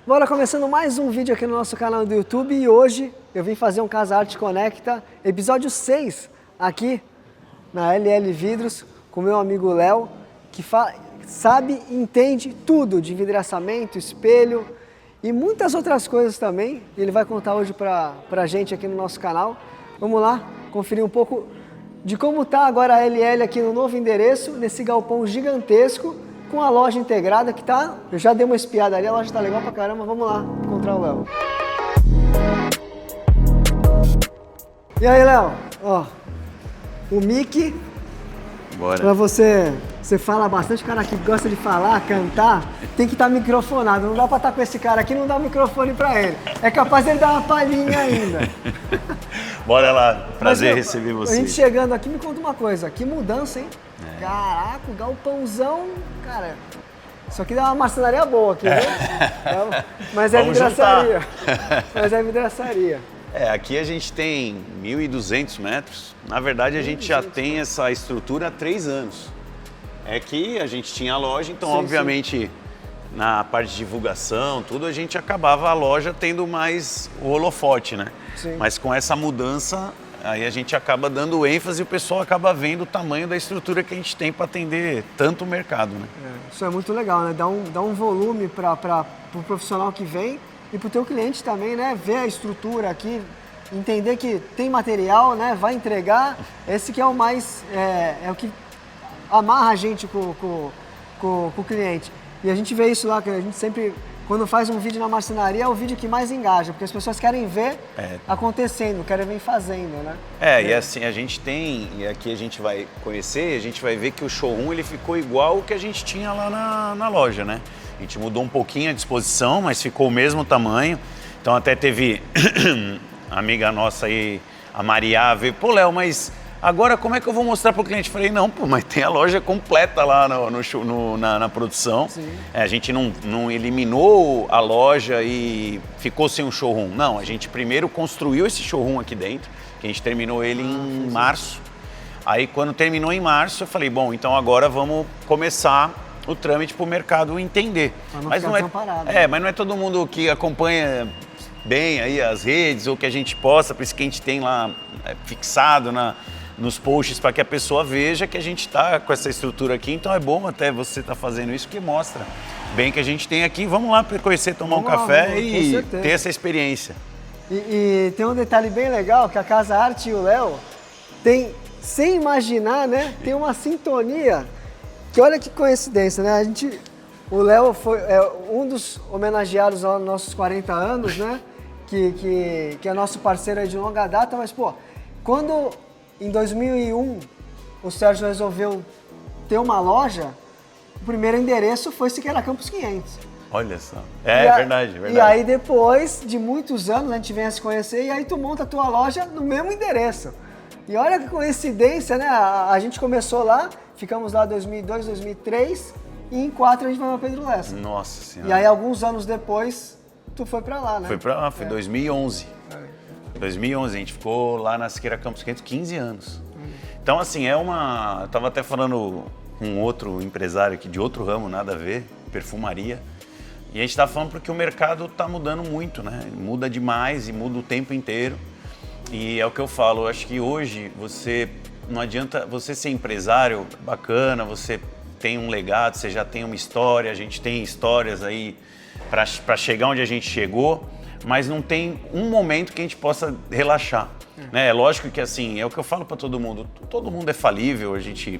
Bora começando mais um vídeo aqui no nosso canal do YouTube e hoje eu vim fazer um Casa Arte Conecta, episódio 6, aqui na LL Vidros, com meu amigo Léo, que sabe e entende tudo de vidraçamento, espelho e muitas outras coisas também. Ele vai contar hoje pra gente aqui no nosso canal. Vamos lá conferir um pouco de como tá agora a LL aqui no novo endereço, nesse galpão gigantesco, com a loja integrada que tá... Eu já dei uma espiada ali, a loja tá legal pra caramba. Vamos lá encontrar o Léo. E aí, Léo? Ó, o mic... Bora. Pra você fala bastante, cara que gosta de falar, cantar, tem que estar microfonado. Não dá pra estar com esse cara aqui e não dar o microfone pra ele. É capaz de ele dar uma palhinha ainda. Bora lá, prazer receber você. A gente chegando aqui, me conta uma coisa, que mudança, hein? É. Caraca, o galpãozão, cara, isso aqui dá uma marcenaria boa aqui, viu? Mas é vidraçaria. Mas é vidraçaria. Aqui a gente tem 1.200 metros. Na verdade, a gente já tem essa estrutura há 3 anos. É que a gente tinha a loja, então, obviamente, na parte de divulgação, tudo, a gente acabava a loja tendo mais o holofote, né? Sim. Mas com essa mudança, aí a gente acaba dando ênfase e o pessoal acaba vendo o tamanho da estrutura que a gente tem para atender tanto o mercado, né? Isso é muito legal, né? Dá um volume para o profissional que vem e para o teu cliente também, né? Ver a estrutura aqui, entender que tem material, né? Vai entregar. Esse que é o mais... É o que amarra a gente com o cliente. E a gente vê isso lá, que a gente sempre... Quando faz um vídeo na marcenaria, é o vídeo que mais engaja, porque as pessoas querem ver acontecendo, querem ver fazendo, né? E assim, a gente tem, e aqui a gente vai conhecer, a gente vai ver que o showroom ele ficou igual o que a gente tinha lá na loja, né? A gente mudou um pouquinho a disposição, mas ficou o mesmo tamanho. Então até teve amiga nossa aí, a Maria, veio, pô, Léo, mas agora como é que eu vou mostrar para o cliente? Falei, não, pô, mas tem a loja completa lá na produção. A gente não eliminou a loja e ficou sem um showroom. Não, a gente primeiro construiu esse showroom aqui dentro, que a gente terminou ele em março. Aí quando terminou em março, eu falei, bom, então agora vamos começar o trâmite para o mercado entender. Mas não mas não é todo mundo que acompanha bem aí as redes ou que a gente posta, por isso que a gente tem lá fixado nos posts para que a pessoa veja que a gente está com essa estrutura aqui. Então é bom até você estar fazendo isso, que mostra bem que a gente tem aqui. Vamos lá conhecer, tomar um café e ter essa experiência. E tem um detalhe bem legal, que a Casa Arte e o Léo tem, sem imaginar, né, tem uma sintonia. Que olha que coincidência, né? O Léo foi um dos homenageados aos nossos 40 anos, né? Que é nosso parceiro aí de longa data, mas, pô, quando em 2001 o Sérgio resolveu ter uma loja, o primeiro endereço foi Siqueira Campos 500. Olha só. Verdade. E aí depois de muitos anos a gente vem a se conhecer e aí tu monta a tua loja no mesmo endereço. E olha que coincidência, né? A gente começou lá, ficamos lá em 2002, 2003 e em 2004 a gente vai para Pedro Lessa. Nossa Senhora. E aí alguns anos depois tu foi para lá, né? Foi para lá, foi 2011. 2011, a gente ficou lá na Siqueira Campos 500 15 anos. Então assim, eu tava até falando com outro empresário aqui de outro ramo, nada a ver, perfumaria. E a gente tá falando porque o mercado tá mudando muito, né? Muda demais e muda o tempo inteiro. E é o que eu falo, eu acho que hoje não adianta você ser empresário, bacana, você tem um legado, você já tem uma história, a gente tem histórias aí para chegar onde a gente chegou, mas não tem um momento que a gente possa relaxar. Né? É lógico que assim, é o que eu falo para todo mundo é falível,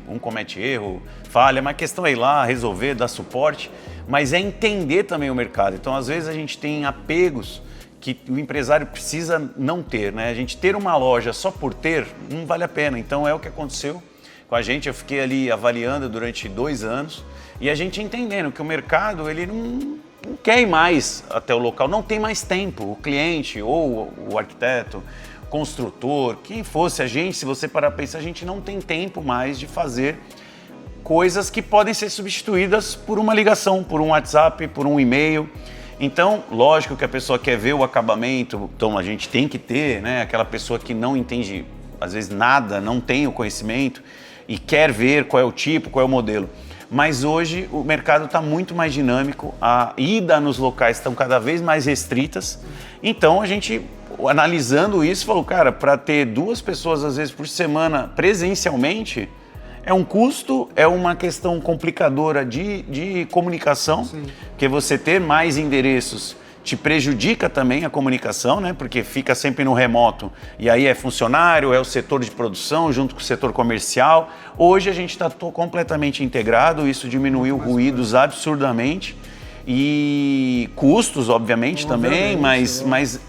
um comete erro, falha, mas a questão é ir lá, resolver, dar suporte, mas é entender também o mercado. Então às vezes a gente tem apegos que o empresário precisa não ter, né? A gente ter uma loja só por ter, não vale a pena. Então é o que aconteceu com a gente, eu fiquei ali avaliando durante 2 anos e a gente entendendo que o mercado, ele não quer ir mais até o local, não tem mais tempo. O cliente ou o arquiteto, construtor, quem fosse a gente, se você parar para pensar, a gente não tem tempo mais de fazer coisas que podem ser substituídas por uma ligação, por um WhatsApp, por um e-mail. Então, lógico que a pessoa quer ver o acabamento, então a gente tem que ter, né, aquela pessoa que não entende, às vezes, nada, não tem o conhecimento e quer ver qual é o tipo, qual é o modelo. Mas hoje o mercado está muito mais dinâmico, a ida nos locais estão cada vez mais restritas. Então a gente, analisando isso, falou, cara, para ter 2 pessoas às vezes por semana presencialmente, é um custo, é uma questão complicadora de comunicação, sim, porque você ter mais endereços te prejudica também a comunicação, né? Porque fica sempre no remoto e aí é funcionário, é o setor de produção junto com o setor comercial. Hoje a gente está completamente integrado, isso diminuiu ruídos absurdamente e custos, obviamente, também, mas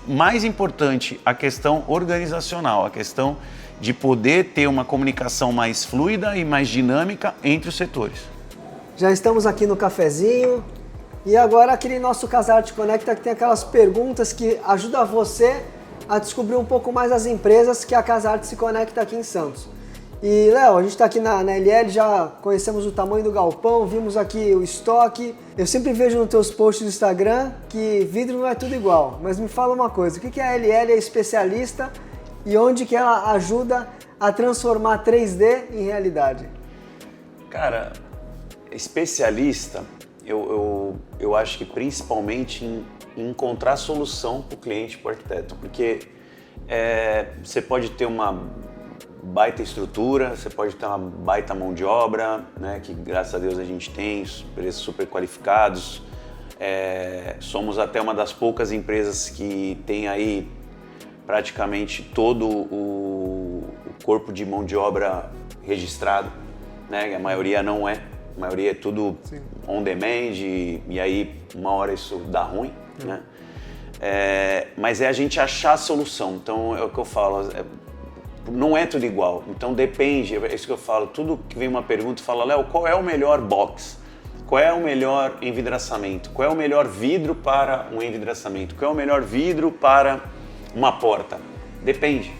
mais importante, a questão organizacional, a questão de poder ter uma comunicação mais fluida e mais dinâmica entre os setores. Já estamos aqui no cafezinho. E agora aquele nosso Casarte Conecta que tem aquelas perguntas que ajudam você a descobrir um pouco mais as empresas que a Casarte se conecta aqui em Santos. E Léo, a gente está aqui na LL, já conhecemos o tamanho do galpão, vimos aqui o estoque. Eu sempre vejo nos teus posts do Instagram que vidro não é tudo igual, mas me fala uma coisa, o que a LL é especialista e onde que ela ajuda a transformar 3D em realidade? Cara, especialista... Eu acho que principalmente em encontrar solução para o cliente, para o arquiteto, porque você pode ter uma baita estrutura, você pode ter uma baita mão de obra, né, que graças a Deus a gente tem, preços super qualificados, somos até uma das poucas empresas que tem aí praticamente todo o corpo de mão de obra registrado, né, a maioria não é. A maioria é tudo sim, on demand e aí uma hora isso dá ruim, né? Mas é a gente achar a solução. Então é o que eu falo, não é tudo igual. Então depende, é isso que eu falo. Tudo que vem uma pergunta, fala, Léo, qual é o melhor box? Qual é o melhor envidraçamento? Qual é o melhor vidro para um envidraçamento? Qual é o melhor vidro para uma porta? Depende.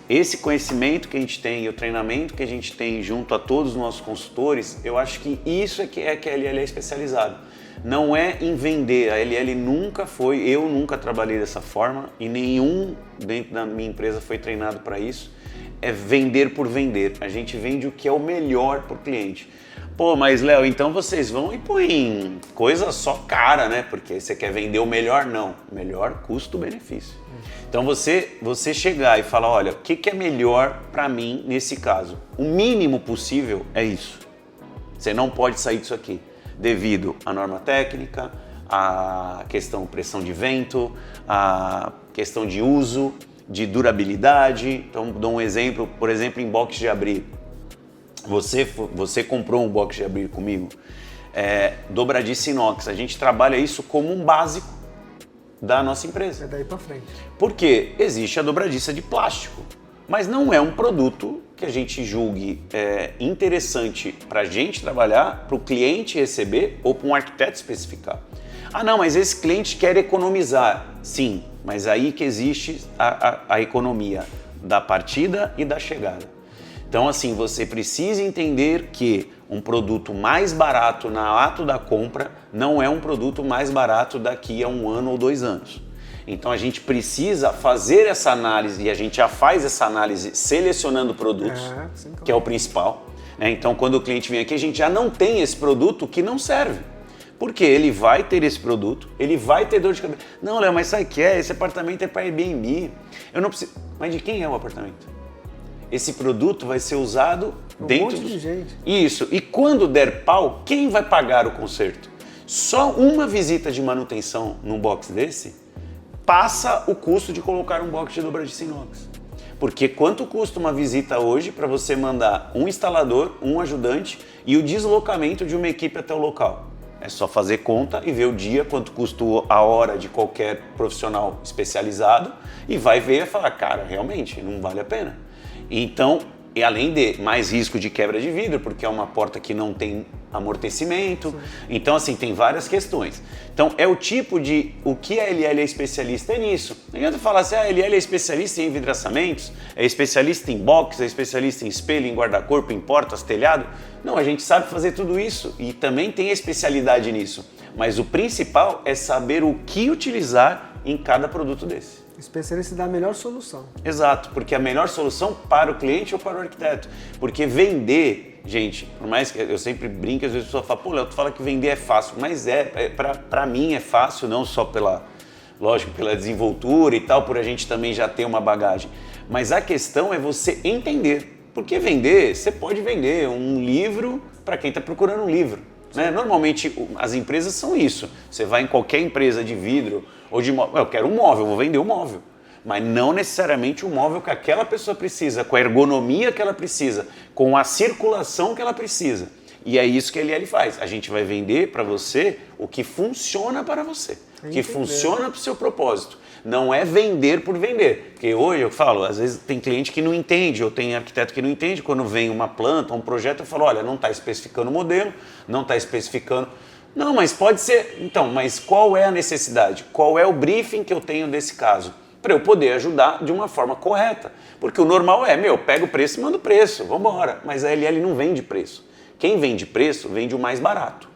Esse conhecimento que a gente tem e o treinamento que a gente tem junto a todos os nossos consultores, eu acho que isso é que a LL é especializada. Não é em vender, a LL nunca foi, eu nunca trabalhei dessa forma e nenhum dentro da minha empresa foi treinado para isso. É vender por vender, a gente vende o que é o melhor para o cliente. Pô, mas Léo, então vocês vão e põem coisa só cara, né? Porque você quer vender o melhor, não. Melhor custo-benefício. Então você chegar e falar, olha, o que é melhor para mim nesse caso? O mínimo possível é isso. Você não pode sair disso aqui, devido à norma técnica, à questão pressão de vento, à questão de uso, de durabilidade. Então, dou um exemplo, por exemplo, em box de abrir. Você comprou um box de abrir comigo, dobradiça inox. A gente trabalha isso como um básico da nossa empresa. É daí para frente. Porque existe a dobradiça de plástico, mas não é um produto que a gente julgue interessante para a gente trabalhar, para o cliente receber ou para um arquiteto especificar. Ah não, mas esse cliente quer economizar. Sim, mas aí que existe a economia da partida e da chegada. Então assim, você precisa entender que um produto mais barato na ato da compra não é um produto mais barato daqui a 1 ano ou 2 anos. Então a gente precisa fazer essa análise e a gente já faz essa análise selecionando produtos, sim, claro, que é o principal. Então quando o cliente vem aqui, a gente já não tem esse produto que não serve. Porque ele vai ter esse produto, ele vai ter dor de cabeça. Não, Léo, mas sabe o que é? Esse apartamento é para Airbnb. Eu não preciso... Mas de quem é o apartamento? Esse produto vai ser usado dentro de gente. Isso. E quando der pau, quem vai pagar o conserto? Só uma visita de manutenção num box desse passa o custo de colocar um box de dobradiça inox. Porque quanto custa uma visita hoje para você mandar um instalador, um ajudante e o deslocamento de uma equipe até o local? É só fazer conta e ver o dia, quanto custa a hora de qualquer profissional especializado e vai ver e falar, cara, realmente não vale a pena. Então, e além de mais risco de quebra de vidro, porque é uma porta que não tem amortecimento. Sim. Então, assim, tem várias questões. Então, é o tipo de... O que a LL é especialista é nisso. Não adianta falar assim, a LL é especialista em envidraçamentos, é especialista em box, é especialista em espelho, em guarda-corpo, em portas, telhado. Não, a gente sabe fazer tudo isso e também tem especialidade nisso. Mas o principal é saber o que utilizar em cada produto desse. Especialista dá a melhor solução. Exato, porque a melhor solução para o cliente ou para o arquiteto. Porque vender, gente, por mais que eu sempre brinco, às vezes a pessoa fala, pô, Léo, tu fala que vender é fácil, mas para mim é fácil, não só lógico, pela desenvoltura e tal, por a gente também já ter uma bagagem. Mas a questão é você entender. Porque vender, você pode vender um livro para quem está procurando um livro. Né? Normalmente as empresas são isso. Você vai em qualquer empresa de vidro ou de móvel, eu quero um móvel, vou vender um móvel. Mas não necessariamente o móvel que aquela pessoa precisa, com a ergonomia que ela precisa, com a circulação que ela precisa. E é isso que a LL faz. A gente vai vender para você o que funciona para você, o que funciona para o seu propósito. Não é vender por vender. Porque hoje eu falo, às vezes tem cliente que não entende, ou tem arquiteto que não entende, quando vem uma planta, um projeto, eu falo, olha, não está especificando o modelo, não está especificando... Não, mas pode ser... Então, mas qual é a necessidade? Qual é o briefing que eu tenho desse caso? Para eu poder ajudar de uma forma correta. Porque o normal é, pega o preço e manda o preço, vamos embora. Mas a LL não vende preço. Quem vende preço, vende o mais barato.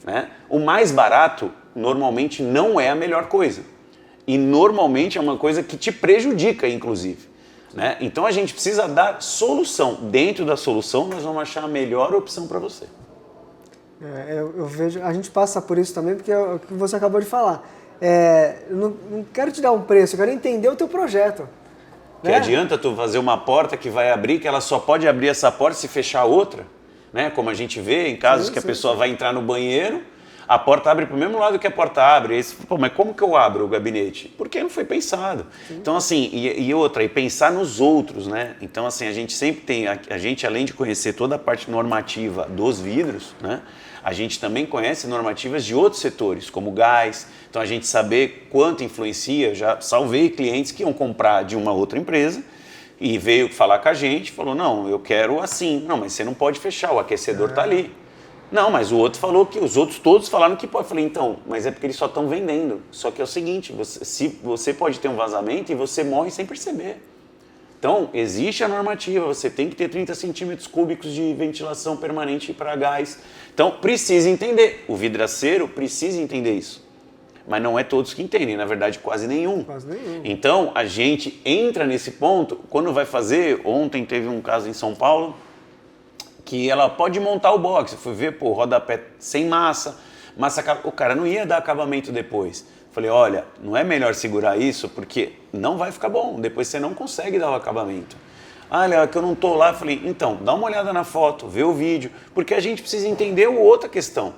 Né? O mais barato, normalmente, não é a melhor coisa. E normalmente é uma coisa que te prejudica, inclusive. Né? Então a gente precisa dar solução. Dentro da solução, nós vamos achar a melhor opção para você. Eu vejo, a gente passa por isso também, porque é o que você acabou de falar. Eu não quero te dar um preço, eu quero entender o teu projeto. Que adianta tu fazer uma porta que vai abrir, que ela só pode abrir essa porta se fechar outra. Né? Como a gente vê em casos que a pessoa vai entrar no banheiro, a porta abre para o mesmo lado que a porta abre. Aí você fala, pô, mas como que eu abro o gabinete? Porque não foi pensado. Sim. Então, assim, e pensar nos outros, né? Então, assim, a gente sempre tem, a gente além de conhecer toda a parte normativa dos vidros, né? A gente também conhece normativas de outros setores, como gás. Então, a gente saber quanto influencia. Já salvei clientes que iam comprar de uma outra empresa e veio falar com a gente, falou, não, eu quero assim. Não, mas você não pode fechar, o aquecedor está ali. Não, mas o outro falou que os outros todos falaram que pode. Eu falei, então, mas é porque eles só estão vendendo. Só que é o seguinte, você pode ter um vazamento e você morre sem perceber. Então, existe a normativa, você tem que ter 30 centímetros cúbicos de ventilação permanente para gás. Então, precisa entender. O vidraceiro precisa entender isso. Mas não é todos que entendem, na verdade, quase nenhum. Quase nenhum. Então, a gente entra nesse ponto, quando vai fazer, ontem teve um caso em São Paulo, que ela pode montar o box. Eu fui ver, pô, rodapé sem massa, o cara não ia dar acabamento depois. Falei, olha, não é melhor segurar isso, porque não vai ficar bom, depois você não consegue dar o acabamento. Ah, Léo, é que eu não tô lá. Falei, então, dá uma olhada na foto, vê o vídeo, porque a gente precisa entender outra questão.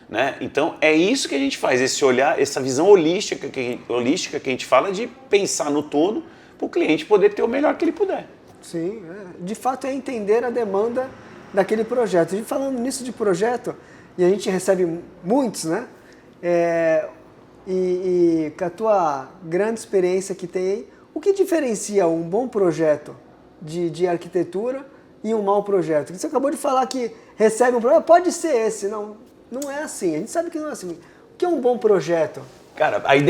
Né? Então, é isso que a gente faz, esse olhar, essa visão holística que a gente fala de pensar no todo, para o cliente poder ter o melhor que ele puder. Sim, de fato é entender a demanda daquele projeto. E falando nisso de projeto, e a gente recebe muitos, né? E com a tua grande experiência que tem aí, o que diferencia um bom projeto de arquitetura e um mau projeto? Você acabou de falar que recebe um projeto, pode ser esse, não é assim, a gente sabe que não é assim. O que é um bom projeto? Cara, aí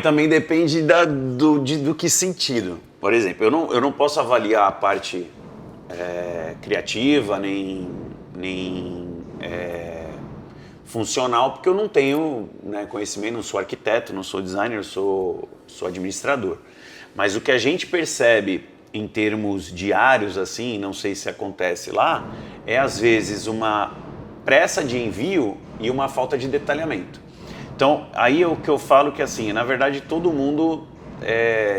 também depende do que sentido. Por exemplo, eu não posso avaliar a parte criativa, nem funcional, porque eu não tenho conhecimento, não sou arquiteto, não sou designer, sou administrador. Mas o que a gente percebe em termos diários, assim, não sei se acontece lá, é às vezes uma pressa de envio e uma falta de detalhamento. Então, aí é o que eu falo que, assim, na verdade, todo mundo,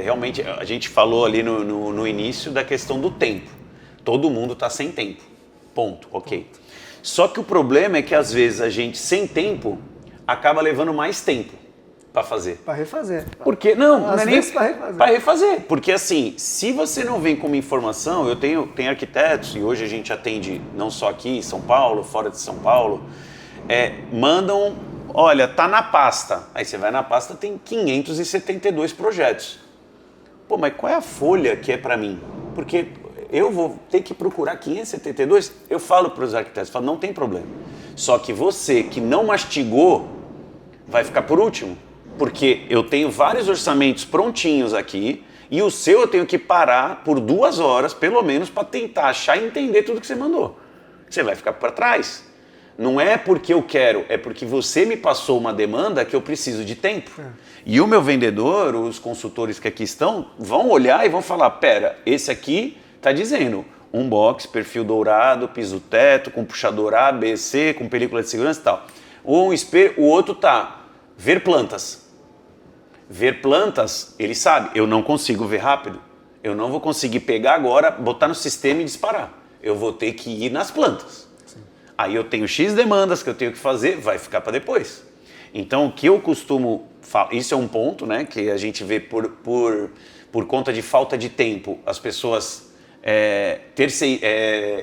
realmente, a gente falou ali no início da questão do tempo. Todo mundo está sem tempo. Ponto. Ok. Só que o problema é que, às vezes, a gente, sem tempo, acaba levando mais tempo para fazer. Para refazer. Porque, não Às é nem vezes para refazer. Para refazer. Porque, assim, se você não vem com uma informação, eu tenho arquitetos, e hoje a gente atende não só aqui em São Paulo, fora de São Paulo, mandam, olha, tá na pasta. Aí você vai na pasta, tem 572 projetos. Pô, mas qual é a folha que é para mim? Porque eu vou ter que procurar 572? Eu falo para os arquitetos, não tem problema. Só que você que não mastigou vai ficar por último. Porque eu tenho vários orçamentos prontinhos aqui e o seu eu tenho que parar por 2 horas, pelo menos, para tentar achar e entender tudo que você mandou. Você vai ficar para trás. Não é porque eu quero, é porque você me passou uma demanda que eu preciso de tempo. E o meu vendedor, os consultores que aqui estão, vão olhar e vão falar, pera, esse aqui está dizendo um box, perfil dourado, piso teto, com puxador A, B, C, com película de segurança e tal. Ou um espelho, o outro tá, ver plantas. Ver plantas, ele sabe, eu não consigo ver rápido. Eu não vou conseguir pegar agora, botar no sistema e disparar. Eu vou ter que ir nas plantas. Sim. Aí eu tenho X demandas que eu tenho que fazer, vai ficar para depois. Então o que eu costumo falar, isso é um ponto, né, que a gente vê por conta de falta de tempo, as pessoas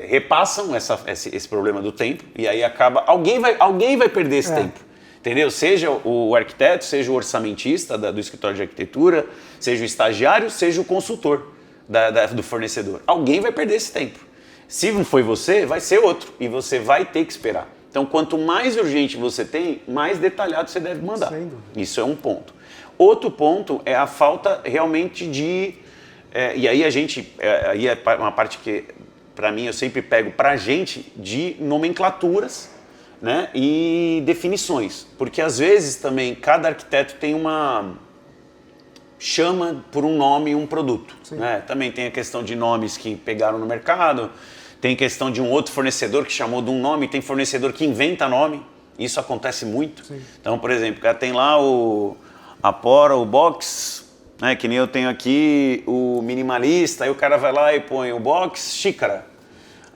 repassam esse problema do tempo e aí acaba, alguém vai perder esse tempo. Entendeu? Seja o arquiteto, seja o orçamentista do escritório de arquitetura, seja o estagiário, seja o consultor do fornecedor. Alguém vai perder esse tempo. Se não foi você, vai ser outro. E você vai ter que esperar. Então, quanto mais urgente você tem, mais detalhado você deve mandar. Isso é um ponto. Outro ponto é a falta realmente de... e aí aí é uma parte que, para mim, eu sempre pego para a gente de nomenclaturas, né, e definições, porque às vezes também cada arquiteto tem chama por um nome um produto, né? Também tem a questão de nomes que pegaram no mercado, tem questão de um outro fornecedor que chamou de um nome, tem fornecedor que inventa nome, isso acontece muito. Sim. Então, por exemplo, o cara tem lá a Pora, o Box, né, que nem eu tenho aqui o Minimalista, aí o cara vai lá e põe o Box Xícara.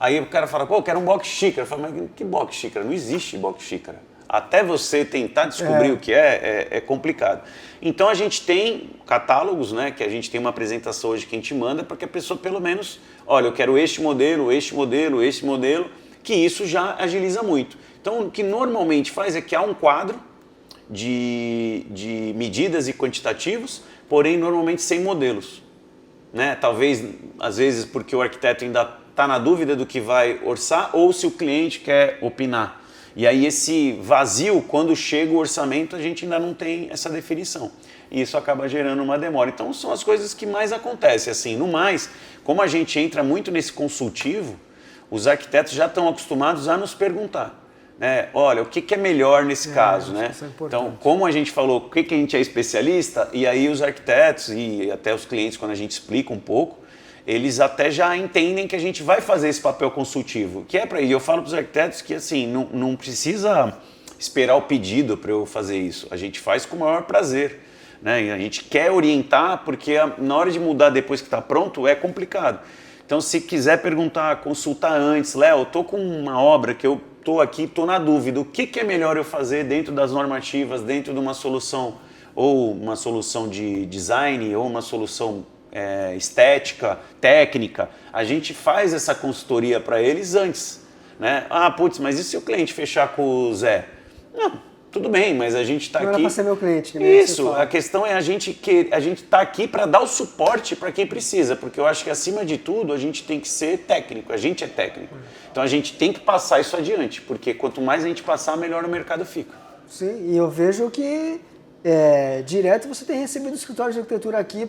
Aí o cara fala, pô, eu quero um box xícara. Eu falo, mas que box xícara? Não existe box xícara. Até você tentar descobrir o que é complicado. Então a gente tem catálogos, né, que a gente tem uma apresentação hoje que a gente manda para que a pessoa pelo menos, olha, eu quero este modelo, este modelo, este modelo, que isso já agiliza muito. Então o que normalmente faz é que há um quadro de medidas e quantitativos, porém normalmente sem modelos. Né? Talvez, às vezes, porque o arquiteto ainda está na dúvida do que vai orçar ou se o cliente quer opinar. E aí esse vazio, quando chega o orçamento, a gente ainda não tem essa definição. E isso acaba gerando uma demora. Então são as coisas que mais acontecem. Assim, no mais, como a gente entra muito nesse consultivo, os arquitetos já estão acostumados a nos perguntar. Né? Olha, o que é melhor nesse caso? Né? Então, como a gente falou, o que a gente é especialista, e aí os arquitetos e até os clientes, quando a gente explica um pouco, eles até já entendem que a gente vai fazer esse papel consultivo, que é para ir. Eu falo para os arquitetos que assim, não precisa esperar o pedido para eu fazer isso. A gente faz com o maior prazer. Né? E a gente quer orientar, porque na hora de mudar depois que está pronto é complicado. Então, se quiser perguntar, consultar antes, Léo, eu estou com uma obra que eu estou aqui, estou na dúvida, o que é melhor eu fazer dentro das normativas, dentro de uma solução, ou uma solução de design, ou uma solução estética, técnica, a gente faz essa consultoria para eles antes. Né? Ah, putz, mas e se o cliente fechar com o Zé? Não, tudo bem, mas a gente está aqui... Não era para ser meu cliente. Isso, a questão é a gente está aqui para dar o suporte para quem precisa, porque eu acho que acima de tudo a gente tem que ser técnico, a gente é técnico. Então a gente tem que passar isso adiante, porque quanto mais a gente passar, melhor o mercado fica. Sim, e eu vejo que direto você tem recebido o escritório de arquitetura aqui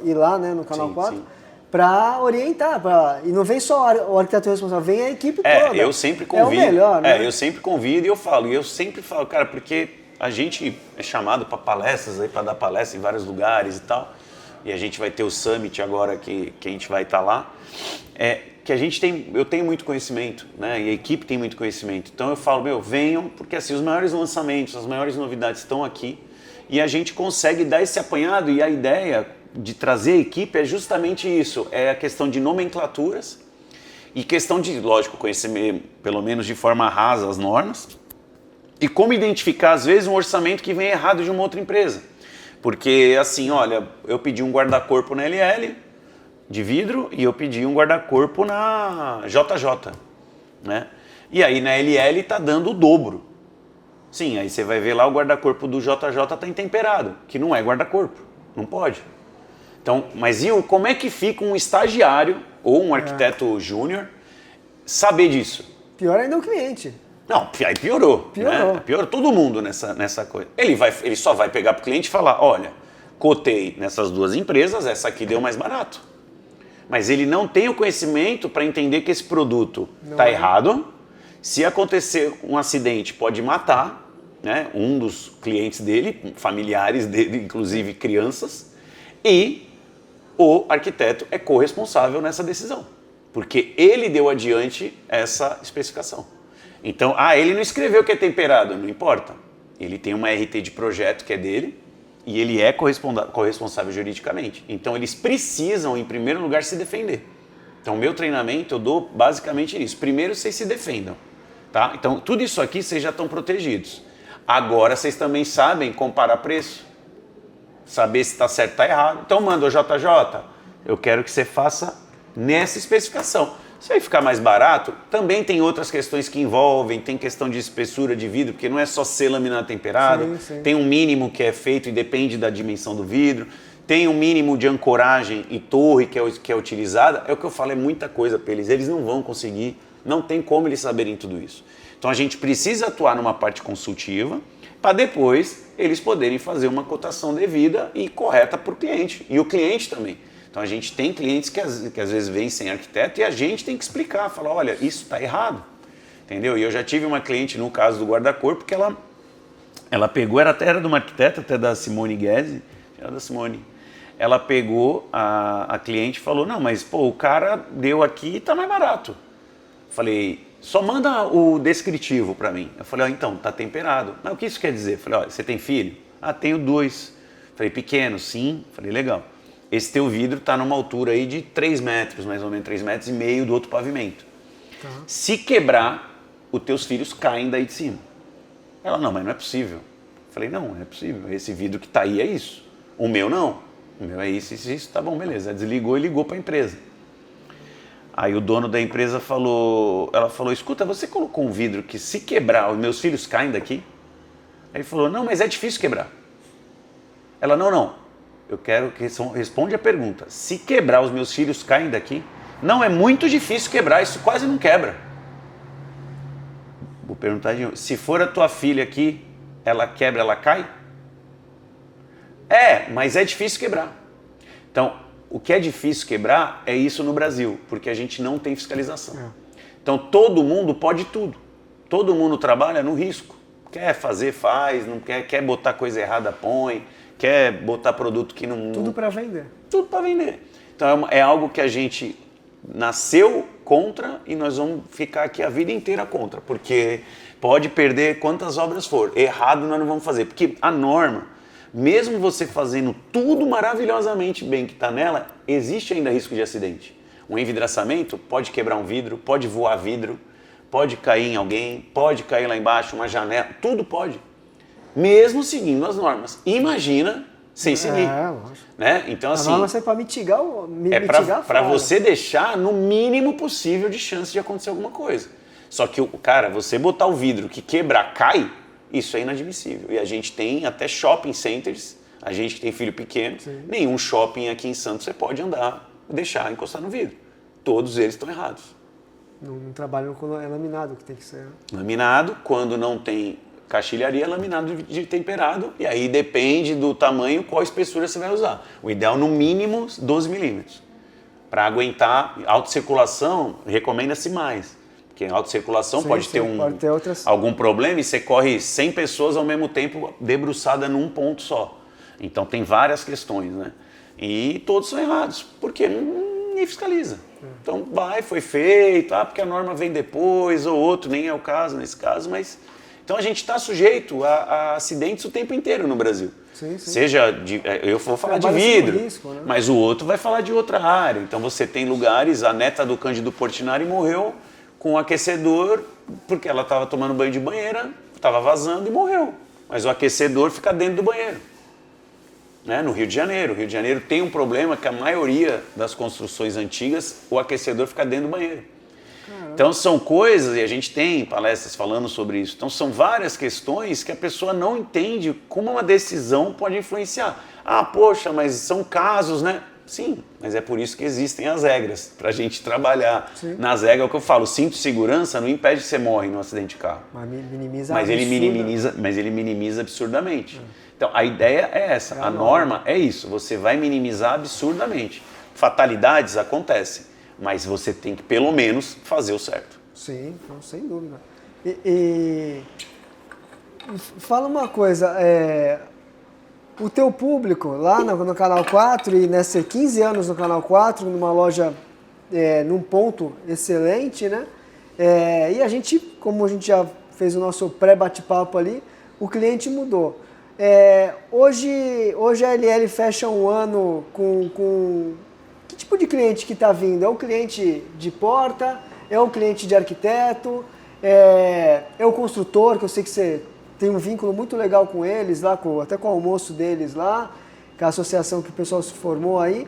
e lá, né, no Canal 4, para orientar. E não vem só o arquiteto responsável, vem a equipe toda. Eu sempre convido. É o melhor, né? Eu sempre convido e eu sempre falo, cara, porque a gente é chamado para palestras, para dar palestra em vários lugares e tal, e a gente vai ter o Summit agora que a gente vai estar lá, que eu tenho muito conhecimento, né? E a equipe tem muito conhecimento. Então eu falo, venham, porque assim, os maiores lançamentos, as maiores novidades estão aqui e a gente consegue dar esse apanhado, e a ideia de trazer a equipe é justamente isso, é a questão de nomenclaturas e questão de, lógico, conhecer pelo menos de forma rasa as normas e como identificar, às vezes, um orçamento que vem errado de uma outra empresa. Porque, assim, olha, eu pedi um guarda-corpo na LL de vidro e eu pedi um guarda-corpo na JJ, né? E aí na LL está dando o dobro. Sim, aí você vai ver lá o guarda-corpo do JJ está intemperado, que não é guarda-corpo, não pode. Então, mas como é que fica um estagiário ou um arquiteto júnior saber disso? Pior ainda o cliente. Não, aí piorou. Né? Piorou todo mundo nessa coisa. Ele só vai pegar para o cliente e falar, olha, cotei nessas duas empresas, essa aqui deu mais barato. Mas ele não tem o conhecimento para entender que esse produto está errado, Se acontecer um acidente, pode matar, né, um dos clientes dele, familiares dele, inclusive crianças, e o arquiteto é corresponsável nessa decisão, porque ele deu adiante essa especificação. Então, ele não escreveu que é temperado, não importa. Ele tem uma RT de projeto que é dele e ele é corresponsável juridicamente. Então, eles precisam, em primeiro lugar, se defender. Então, o meu treinamento eu dou basicamente isso. Primeiro, vocês se defendam. Tá? Então, tudo isso aqui vocês já estão protegidos. Agora, vocês também sabem comparar preço. Saber se está certo ou está errado. Então, manda o JJ, eu quero que você faça nessa especificação. Se vai ficar mais barato, também tem outras questões que envolvem, tem questão de espessura de vidro, porque não é só ser laminado temperado, tem um mínimo que é feito e depende da dimensão do vidro, tem um mínimo de ancoragem e torre que é utilizada, é o que eu falo, é muita coisa para eles não vão conseguir, não tem como eles saberem tudo isso. Então a gente precisa atuar numa parte consultiva, para depois eles poderem fazer uma cotação devida e correta para o cliente, e o cliente também. Então a gente tem clientes que às vezes vêm sem arquiteto e a gente tem que explicar, falar, olha, isso está errado, entendeu? E eu já tive uma cliente no caso do guarda-corpo que ela pegou, era de uma arquiteta, até da Simone Guese, era da Simone, ela pegou a cliente e falou, não, mas pô, o cara deu aqui e está mais barato. Falei, só manda o descritivo para mim. Eu falei, então, tá temperado. Mas o que isso quer dizer? Falei, olha, você tem filho? Tenho 2. Falei, pequeno? Sim. Falei, legal. Esse teu vidro está numa altura aí de 3 metros, mais ou menos 3,5 metros do outro pavimento. Tá. Se quebrar, os teus filhos caem daí de cima. Ela, não, mas não é possível. Falei, não é possível. Esse vidro que está aí é isso. O meu não. O meu é isso, isso. Tá bom, beleza. Ela desligou e ligou para a empresa. Aí o dono da empresa ela falou, escuta, você colocou um vidro que se quebrar, os meus filhos caem daqui? Aí ele falou, não, mas é difícil quebrar. Ela, não. Eu quero que responde a pergunta. Se quebrar, os meus filhos caem daqui? Não, é muito difícil quebrar, isso quase não quebra. Vou perguntar de novo. Se for a tua filha aqui, ela quebra, ela cai? Mas é difícil quebrar. Então, o que é difícil quebrar é isso no Brasil, porque a gente não tem fiscalização. Então, todo mundo pode tudo. Todo mundo trabalha no risco. Quer fazer, faz, não quer botar coisa errada, põe. Quer botar produto que não... Tudo para vender. Tudo para vender. Então é algo que a gente nasceu contra e nós vamos ficar aqui a vida inteira contra, porque pode perder quantas obras for. Errado nós não vamos fazer, porque a norma, mesmo você fazendo tudo maravilhosamente bem que está nela, existe ainda risco de acidente. Um envidraçamento pode quebrar um vidro, pode voar vidro, pode cair em alguém, pode cair lá embaixo, uma janela, tudo pode. Mesmo seguindo as normas. Imagina sem seguir. Lógico. Né? Então, assim, a norma é para mitigar para você deixar no mínimo possível de chance de acontecer alguma coisa. Só que, você botar o vidro que quebrar, cai, isso é inadmissível. E a gente tem até shopping centers, a gente que tem filho pequeno, nenhum shopping aqui em Santos você pode andar, deixar encostar no vidro. Todos eles estão errados. Não trabalham quando é laminado, que tem que ser. Laminado, quando não tem caixilharia, laminado de temperado, e aí depende do tamanho, qual espessura você vai usar. O ideal, no mínimo, 12 milímetros. Para aguentar alta circulação, recomenda-se mais. Porque alta circulação pode ter algum problema e você corre 100 pessoas ao mesmo tempo debruçada num ponto só. Então tem várias questões, né? E todos são errados, porque ninguém fiscaliza. Então foi feito, porque a norma vem depois, ou outro, nem é o caso nesse caso, mas... Então a gente está sujeito a acidentes o tempo inteiro no Brasil. Sim. Seja, eu vou falar de vidro, risco, né? mas o outro vai falar de outra área. Então você tem lugares, a neta do Cândido Portinari morreu com um aquecedor, porque ela estava tomando banho de banheira, estava vazando e morreu. Mas o aquecedor fica dentro do banheiro. Né? No Rio de Janeiro. O Rio de Janeiro tem um problema que a maioria das construções antigas, o aquecedor fica dentro do banheiro. Então são coisas, e a gente tem palestras falando sobre isso, então são várias questões que a pessoa não entende como uma decisão pode influenciar. Poxa, mas são casos, né? Sim, mas é por isso que existem as regras, para a gente trabalhar. Nas regras, é o que eu falo, cinto de segurança não impede que você morre num acidente de carro. Mas ele minimiza absurdamente. Então a ideia é essa, a norma é isso, você vai minimizar absurdamente. Fatalidades acontecem. Mas você tem que, pelo menos, fazer o certo. Sim, sem dúvida. E fala uma coisa, o teu público lá no Canal 4 e nesse 15 anos no Canal 4, numa loja, num ponto excelente, né? E a gente, como a gente já fez o nosso pré-bate-papo ali, o cliente mudou. Hoje a LL fecha um ano com... Que tipo de cliente que está vindo? É o cliente de porta? É o cliente de arquiteto? É o construtor, que eu sei que você tem um vínculo muito legal com eles, lá até com o almoço deles lá, com a associação que o pessoal se formou aí.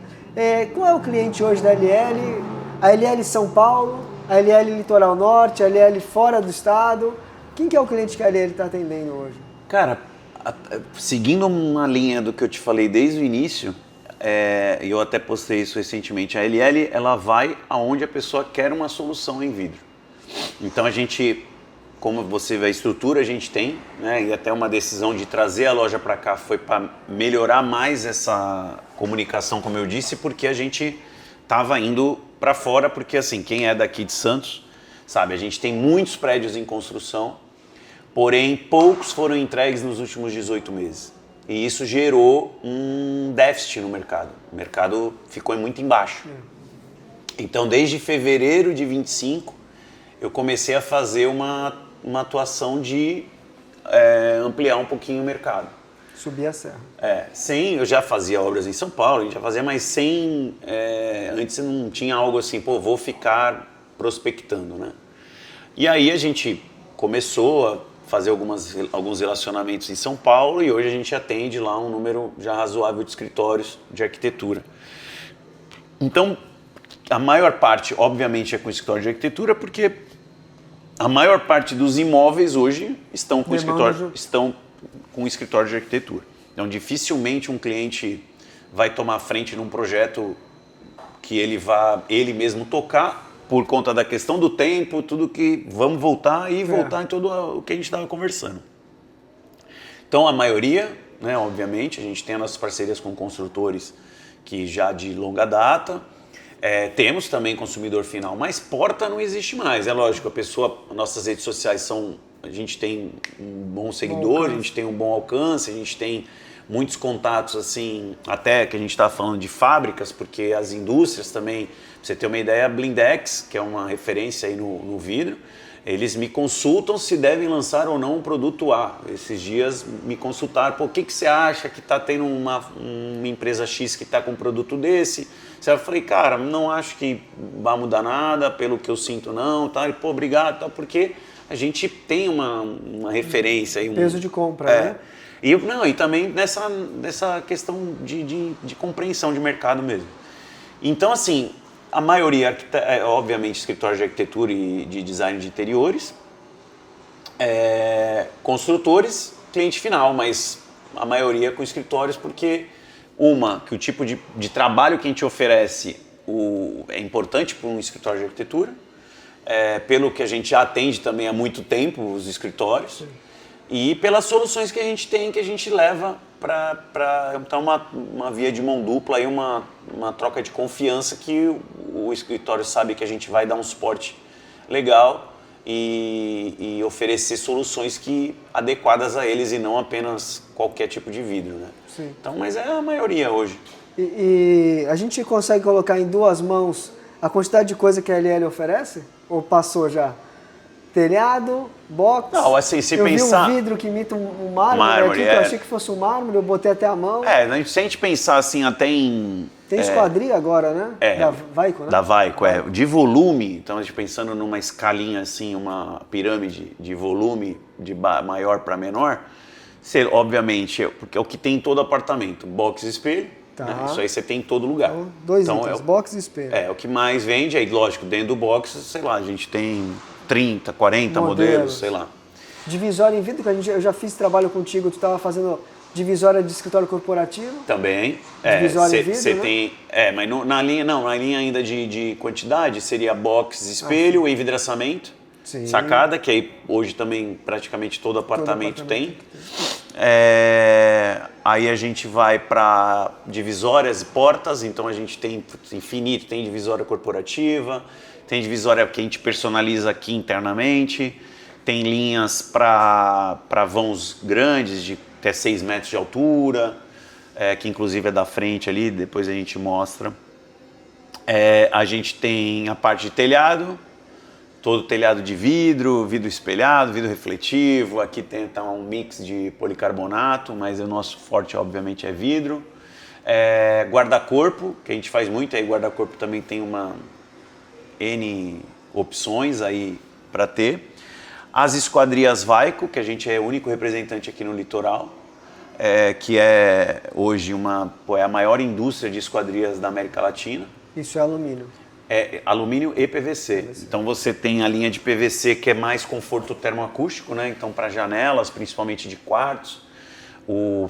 Qual é o cliente hoje da LL? A LL São Paulo, a LL Litoral Norte, a LL fora do estado? Quem que é o cliente que a LL está atendendo hoje? Cara, seguindo uma linha do que eu te falei desde o início, e eu até postei isso recentemente, a LL ela vai aonde a pessoa quer uma solução em vidro. Então a gente, como você vê a estrutura a gente tem, né, e até uma decisão de trazer a loja para cá foi para melhorar mais essa comunicação, como eu disse, porque a gente estava indo para fora, porque assim, quem é daqui de Santos, sabe, a gente tem muitos prédios em construção, porém poucos foram entregues nos últimos 18 meses. E isso gerou um déficit no mercado. O mercado ficou muito embaixo. Então, desde fevereiro de 25, eu comecei a fazer uma atuação de ampliar um pouquinho o mercado. Subir a serra. Eu já fazia obras em São Paulo, a gente já fazia, mas sem... antes não tinha algo assim, vou ficar prospectando, né? E aí a gente começou a fazer alguns relacionamentos em São Paulo e hoje a gente atende lá um número já razoável de escritórios de arquitetura. Então, a maior parte, obviamente, é com escritório de arquitetura, porque a maior parte dos imóveis hoje estão com escritório de arquitetura. Então, dificilmente um cliente vai tomar frente num projeto que ele mesmo tocar, por conta da questão do tempo, tudo que vamos voltar em tudo o que a gente estava conversando. Então, a maioria, né, obviamente, a gente tem as nossas parcerias com construtores que já de longa data, temos também consumidor final, mas porta não existe mais. É lógico, nossas redes sociais a gente tem um bom seguidor, a gente tem um bom alcance, a gente tem muitos contatos, assim, até que a gente está falando de fábricas, porque as indústrias também, pra você ter uma ideia, a Blindex, que é uma referência aí no vidro, eles me consultam se devem lançar ou não um produto A. Esses dias me consultaram, o que você acha que está tendo uma empresa X que está com um produto desse? Eu falei, cara, não acho que vai mudar nada, pelo que eu sinto não, tá? E, obrigado, tá? Porque a gente tem uma referência aí. Peso de compra, né? E também nessa questão de compreensão de mercado mesmo. Então, assim, a maioria, obviamente, escritório de arquitetura e de design de interiores, construtores, cliente final, mas a maioria com escritórios, porque que o tipo de trabalho que a gente oferece é importante para um escritório de arquitetura, pelo que a gente já atende também há muito tempo os escritórios. Sim. E pelas soluções que a gente tem, que a gente leva para então uma via de mão dupla, aí uma troca de confiança que o escritório sabe que a gente vai dar um suporte legal e oferecer soluções adequadas a eles e não apenas qualquer tipo de vidro, né? Sim. Então, mas é a maioria hoje. E a gente consegue colocar em duas mãos a quantidade de coisa que a LL oferece? Ou passou já? Telhado, box. Não, assim, se eu pensar... vi um vidro que imita um mármore, eu achei que fosse um mármore, eu botei até a mão. Se a gente pensar assim até em... Tem esquadria agora, né? Da Vaico, né? Da Vaico, De volume, então a gente pensando numa escalinha assim, uma pirâmide de volume de maior para menor, obviamente, porque é o que tem em todo apartamento, box e espelho, né? Isso aí você tem em todo lugar. Então, dois itens, box e espelho. O que mais vende, aí lógico, dentro do box, sei lá, a gente tem 30, 40 modelos, sei lá. Divisória em vidro, que eu já fiz trabalho contigo, tu estava fazendo divisória de escritório corporativo. Também. Divisória em vidro, Você né? tem, mas na linha ainda de quantidade, seria box, espelho, envidraçamento, Sim. sacada, que aí hoje também praticamente todo apartamento tem. Aí a gente vai para divisórias e portas, então a gente tem infinito, tem divisória corporativa, tem divisória que a gente personaliza aqui internamente, Tem linhas para vãos grandes, de até 6 metros de altura, que inclusive é da frente ali, depois a gente mostra. A gente tem a parte de telhado, todo telhado de vidro, vidro espelhado, vidro refletivo. Aqui tem então um mix de policarbonato, mas o nosso forte obviamente é vidro. Guarda-corpo, que a gente faz muito, aí guarda-corpo também tem N opções aí para ter. As esquadrias Vaico, que a gente é o único representante aqui no litoral, que é hoje a maior indústria de esquadrias da América Latina. Isso é alumínio? É alumínio e PVC. Então você tem a linha de PVC que é mais conforto termoacústico, né? Então para janelas, principalmente de quartos,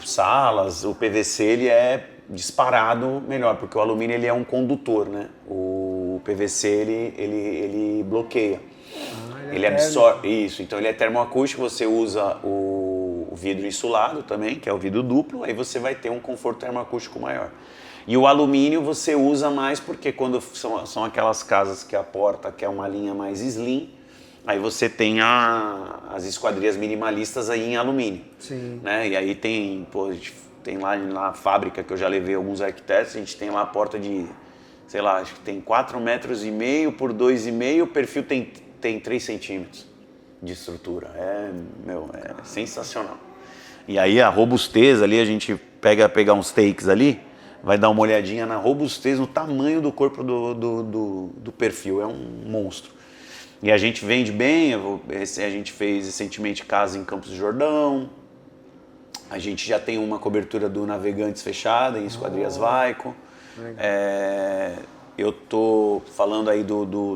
salas, o PVC ele é disparado melhor, porque o alumínio ele é um condutor, né? O PVC ele bloqueia. Ele absorve isso, então ele é termoacústico, você usa o vidro insulado também, que é o vidro duplo, aí você vai ter um conforto termoacústico maior. E o alumínio você usa mais porque quando são aquelas casas que a porta quer uma linha mais slim, aí você tem as esquadrias minimalistas aí em alumínio. Sim. Né? E aí tem lá na fábrica que eu já levei alguns arquitetos, a gente tem lá a porta de, sei lá, acho que tem 4,5 metros por 2,5, o perfil tem 3 centímetros de estrutura. É sensacional. E aí a robustez ali, a gente pegar uns takes ali, vai dar uma olhadinha na robustez, no tamanho do corpo do perfil. É um monstro. E a gente vende bem, a gente fez recentemente casa em Campos do Jordão, a gente já tem uma cobertura do Navegantes fechada em Esquadrias Vaico. Eu tô falando aí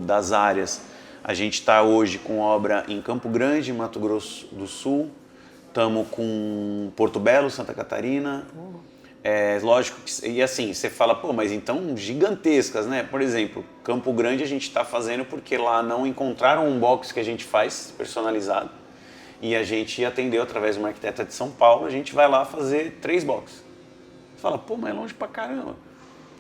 das áreas. A gente está hoje com obra em Campo Grande, Mato Grosso do Sul. Estamos com Porto Belo, Santa Catarina. Lógico que... E assim, você fala, pô, mas então gigantescas, né? Por exemplo, Campo Grande a gente está fazendo porque lá não encontraram um box que a gente faz personalizado. E a gente atendeu através de uma arquiteta de São Paulo, a gente vai lá fazer 3 boxes. Você fala, pô, mas é longe pra caramba. Não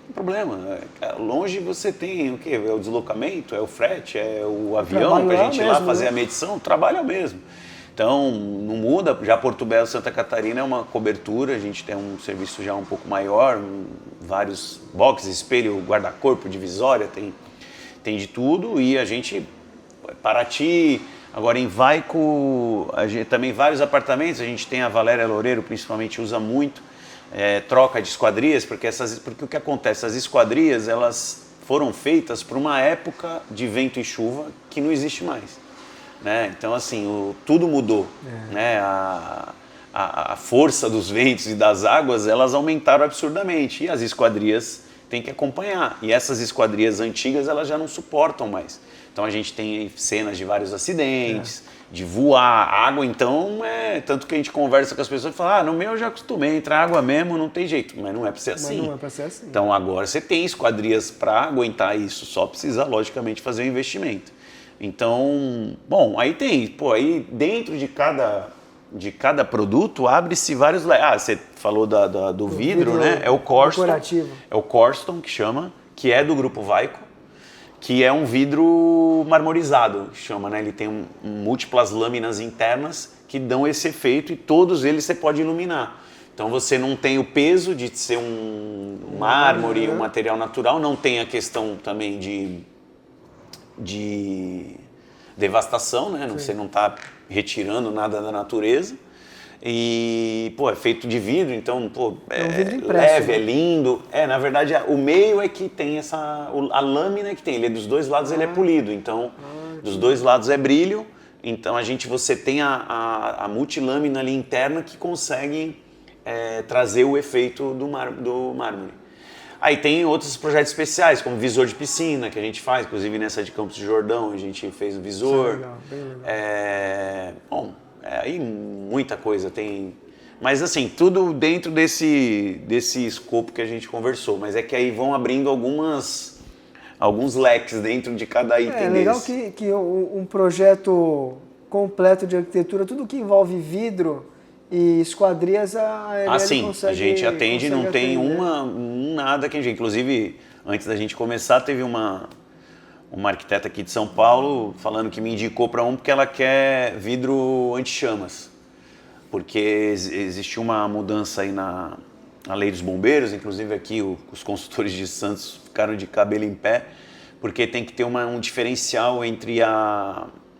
tem problema. Longe você tem o quê? É o deslocamento, é o frete, é o avião pra gente ir lá fazer a medição, o trabalho é o mesmo. Então, não muda. Já Porto Belo, Santa Catarina é uma cobertura, a gente tem um serviço já um pouco maior, vários boxes, espelho, guarda-corpo, divisória, tem de tudo. E a gente, Paraty, agora em Vaico, também vários apartamentos, a gente tem a Valéria Loureiro, principalmente, usa muito, troca de esquadrias, porque o que acontece? As esquadrias, elas foram feitas para uma época de vento e chuva que não existe mais. Né? Então, assim, tudo mudou. Né? A força dos ventos e das águas, elas aumentaram absurdamente. E as esquadrias têm que acompanhar. E essas esquadrias antigas, elas já não suportam mais. Então, a gente tem cenas de vários acidentes, de voar. Água, então, tanto que a gente conversa com as pessoas e fala, no meu eu já acostumei, entrar água mesmo, não tem jeito. Mas não é para ser assim. Não é para ser assim. Então, agora você tem esquadrias para aguentar isso. Só precisa, logicamente, fazer o investimento. Então, bom, aí tem, aí dentro de cada produto abre-se vários... você falou do vidro, né? É o Corston. É o Corston que chama, que é do Grupo Vaico, que é um vidro marmorizado, chama, né? Ele tem múltiplas lâminas internas que dão esse efeito e todos eles você pode iluminar. Então você não tem o peso de ser um mármore, um material natural, não tem a questão também de devastação, né? Você não está retirando nada da natureza. E, é feito de vidro, então, um vidro impresso, leve, né? é lindo. Na verdade, o meio é que tem a lâmina que tem, ele dos dois lados ele é polido, então, dos dois lados é brilho, então você tem a multilâmina ali interna que consegue trazer o efeito do mármore. Aí tem outros projetos especiais, como visor de piscina, que a gente faz, inclusive nessa de Campos do Jordão, a gente fez o visor. Legal, bem legal. Aí muita coisa tem. Mas assim, tudo dentro desse escopo que a gente conversou. Mas é que aí vão abrindo alguns leques dentro de cada item. É legal que um projeto completo de arquitetura, tudo que envolve vidro e esquadrias, a LL consegue... A gente atende, não tem nada que a gente... Inclusive, antes da gente começar, teve uma uma arquiteta aqui de São Paulo falando que me indicou para um porque ela quer vidro anti-chamas. Porque existiu uma mudança aí na lei dos bombeiros, inclusive aqui os consultores de Santos ficaram de cabelo em pé, porque tem que ter um diferencial entre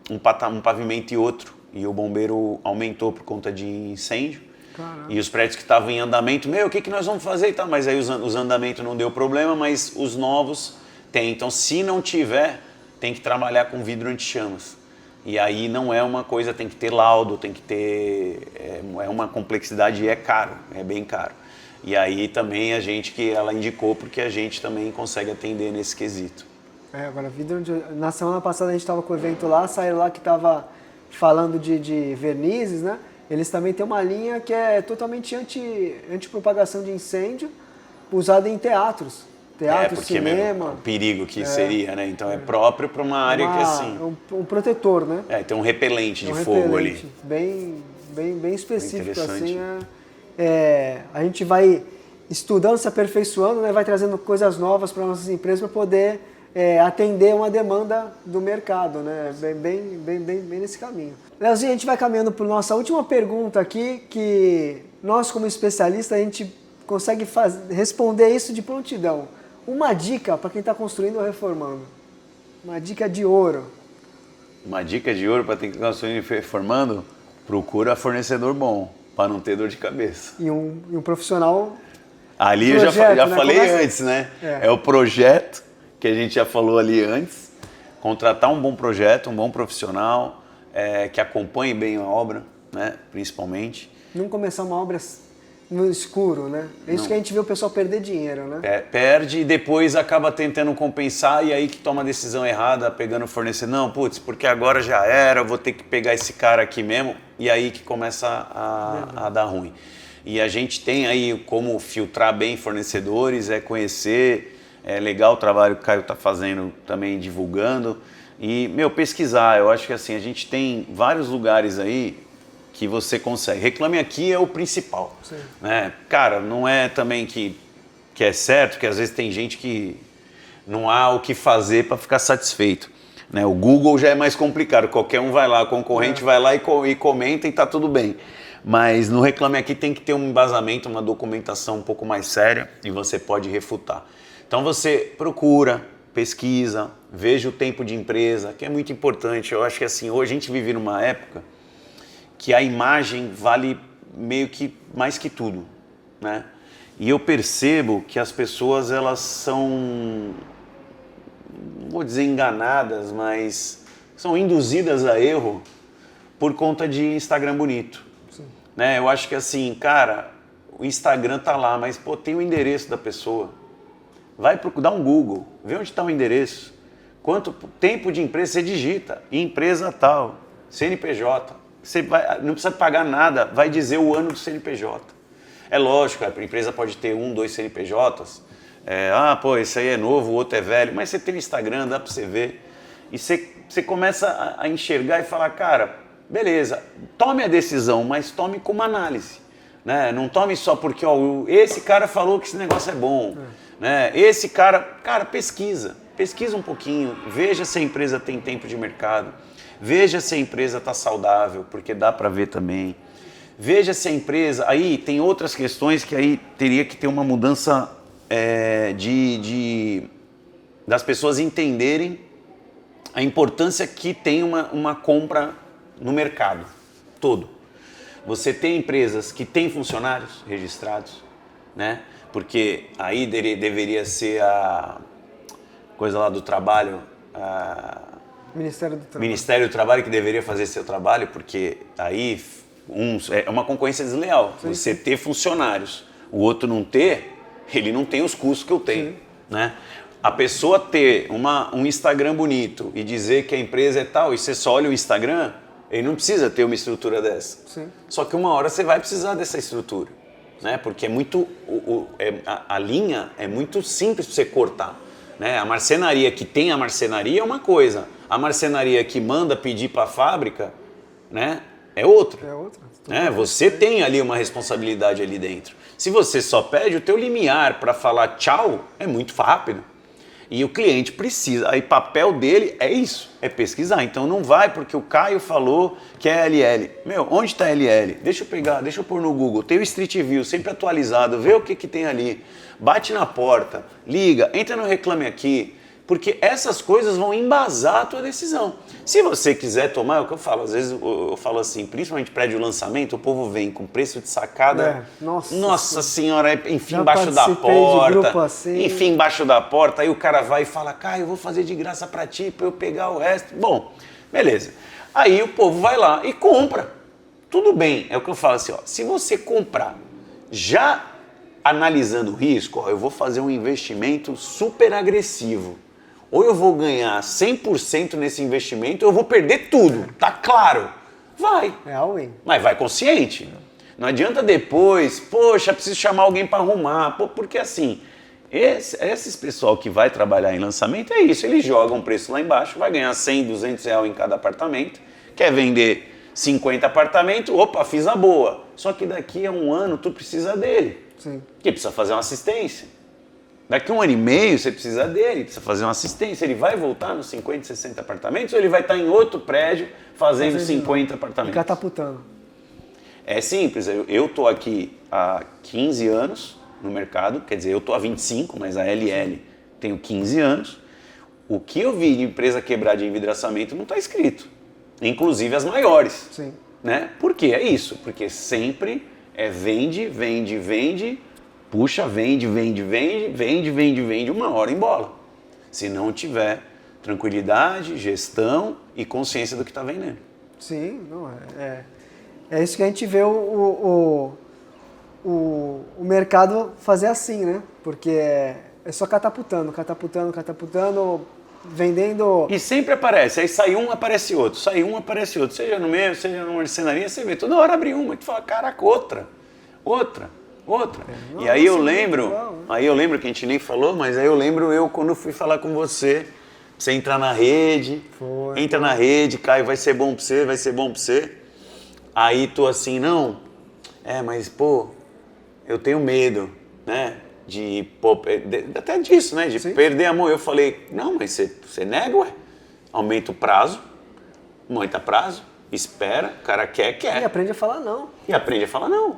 um pavimento e outro. E o bombeiro aumentou por conta de incêndio. Caramba. E os prédios que estavam em andamento, o que nós vamos fazer e tal? Mas aí os andamentos não deu problema, mas os novos tem. Então, se não tiver, tem que trabalhar com vidro anti-chamas. E aí não é uma coisa, tem que ter laudo, tem que ter... É uma complexidade e é caro, é bem caro. E aí também ela indicou porque a gente também consegue atender nesse quesito. Agora, na semana passada a gente estava com o evento lá, saiu lá que estava falando de vernizes, né? Eles também têm uma linha que é totalmente anti-propagação de incêndio, usada em teatros. Teatro, cinema. O perigo que seria, né? Então é próprio para uma área que assim... Um protetor, né? Tem um repelente de fogo ali. Bem específico, assim. A gente vai estudando, se aperfeiçoando, né? Vai trazendo coisas novas para nossas empresas para poder atender uma demanda do mercado, né? Bem nesse caminho. Leozinho, a gente vai caminhando para a nossa última pergunta aqui, que nós como especialista, a gente consegue responder isso de prontidão. Uma dica para quem está construindo ou reformando. Uma dica de ouro. Uma dica de ouro para quem está construindo e reformando? Procura fornecedor bom, para não ter dor de cabeça. E um profissional... Ali projeto, eu já falei antes, né? É o projeto que a gente já falou ali antes. Contratar um bom projeto, um bom profissional, que acompanhe bem a obra, né? Principalmente. Não começar uma obra no escuro, né? É isso que a gente vê o pessoal perder dinheiro, né? Perde e depois acaba tentando compensar e aí que toma a decisão errada, pegando o fornecedor. Não, porque agora já era, eu vou ter que pegar esse cara aqui mesmo. E aí que começa a dar ruim. E a gente tem aí como filtrar bem fornecedores, conhecer, é legal o trabalho que o Caio está fazendo também, divulgando. E, pesquisar, eu acho que assim, a gente tem vários lugares aí que você consegue. Reclame Aqui é o principal, né? Cara, não é também que é certo, que às vezes tem gente que não há o que fazer para ficar satisfeito, né? O Google já é mais complicado, qualquer um vai lá, o concorrente vai lá e comenta e tá tudo bem. Mas no Reclame Aqui tem que ter um embasamento, uma documentação um pouco mais séria e você pode refutar. Então você procura, pesquisa, veja o tempo de empresa, que é muito importante. Eu acho que assim, hoje a gente vive numa época que a imagem vale meio que mais que tudo, né? E eu percebo que as pessoas, elas são, não vou dizer enganadas, mas são induzidas a erro por conta de Instagram bonito, né? Eu acho que assim, cara, o Instagram tá lá, mas tem o endereço da pessoa. Vai dar um Google, vê onde está o endereço, quanto tempo de empresa você digita, empresa tal, CNPJ. Você não precisa pagar nada, vai dizer o ano do CNPJ. É lógico, a empresa pode ter 1, 2 CNPJs. Esse aí é novo, o outro é velho. Mas você tem o Instagram, dá para você ver. E você começa a enxergar e falar, cara, beleza, tome a decisão, mas tome com uma análise. Né? Não tome só porque esse cara falou que esse negócio é bom. Né? Esse cara, pesquisa um pouquinho, veja se a empresa tem tempo de mercado. Veja se a empresa está saudável, porque dá para ver também. Veja se a empresa... Aí tem outras questões que aí teria que ter uma mudança das pessoas entenderem a importância que tem uma compra no mercado todo. Você tem empresas que têm funcionários registrados, né? Porque aí deveria ser a coisa lá do trabalho... Ministério do Trabalho que deveria fazer seu trabalho, porque aí é uma concorrência desleal. Sim. Você ter funcionários, o outro não ter, ele não tem os custos que eu tenho. Né? A pessoa ter um Instagram bonito e dizer que a empresa é tal, e você só olha o Instagram, ele não precisa ter uma estrutura dessa. Sim. Só que uma hora você vai precisar dessa estrutura. Né? Porque a linha é muito simples para você cortar. Né? A marcenaria que tem a marcenaria é uma coisa. A marcenaria que manda pedir para a fábrica, né, é outra. Né? Você tem ali uma responsabilidade ali dentro. Se você só pede, o teu limiar para falar tchau é muito rápido. E o cliente precisa, aí papel dele é isso, é pesquisar. Então não vai porque o Caio falou que é LL. Meu, onde está LL? Deixa eu pegar, deixa eu pôr no Google. Tem o Street View sempre atualizado, vê o que tem ali. Bate na porta, liga, entra no Reclame Aqui. Porque essas coisas vão embasar a tua decisão. Se você quiser tomar, é o que eu falo, às vezes eu falo assim, principalmente prédio lançamento, o povo vem com preço de sacada, nossa senhora, enfim, embaixo da porta, assim. enfim, embaixo da porta, aí o cara vai e fala, Caio, eu vou fazer de graça pra ti, pra eu pegar o resto. Bom, beleza. Aí o povo vai lá e compra. Tudo bem, é o que eu falo assim, ó, se você comprar já analisando o risco, ó, eu vou fazer um investimento super agressivo. Ou eu vou ganhar 100% nesse investimento, ou eu vou perder tudo. Tá claro? Vai. É all in. Mas vai consciente. Não adianta depois, poxa, preciso chamar alguém para arrumar. Pô, porque assim, esses pessoal que vai trabalhar em lançamento é isso. Eles jogam um preço lá embaixo, vai ganhar 100, 200 reais em cada apartamento. Quer vender 50 apartamentos, opa, fiz a boa. Só que daqui a um ano tu precisa dele. Sim. Que precisa fazer uma assistência. Daqui a 1 ano e meio você precisa dele, precisa fazer uma assistência. Ele vai voltar nos 50, 60 apartamentos ou ele vai estar em outro prédio fazendo 50 apartamentos? E catapultando. É simples, eu estou aqui há 15 anos no mercado, quer dizer, eu estou há 25, mas a LL tenho 15 anos. O que eu vi de empresa quebrar de envidraçamento não está escrito, inclusive as maiores. Sim. Né? Por quê? É isso, porque sempre vende, vende, vende, puxa, vende, vende, vende, vende, vende, vende, uma hora em bola. Se não tiver tranquilidade, gestão e consciência do que está vendendo. Sim, não, é isso que a gente vê o mercado fazer assim, né? Porque é só catapultando, vendendo... E sempre aparece, aí sai um, aparece outro, sai um, aparece outro. Seja no meio, seja numa marcenaria, você vê, toda hora abre uma e tu fala, caraca, outra. Nossa, E aí eu lembro, que a gente nem falou, mas aí eu lembro eu quando fui falar com você entrar na rede, entra na rede, Caio, vai ser bom pra você. Aí tu assim, não, mas pô, eu tenho medo, né, até disso, né, de perder a mão. Eu falei, não, mas você nega, ué, aumenta o prazo, espera, o cara quer. E aprende a falar não.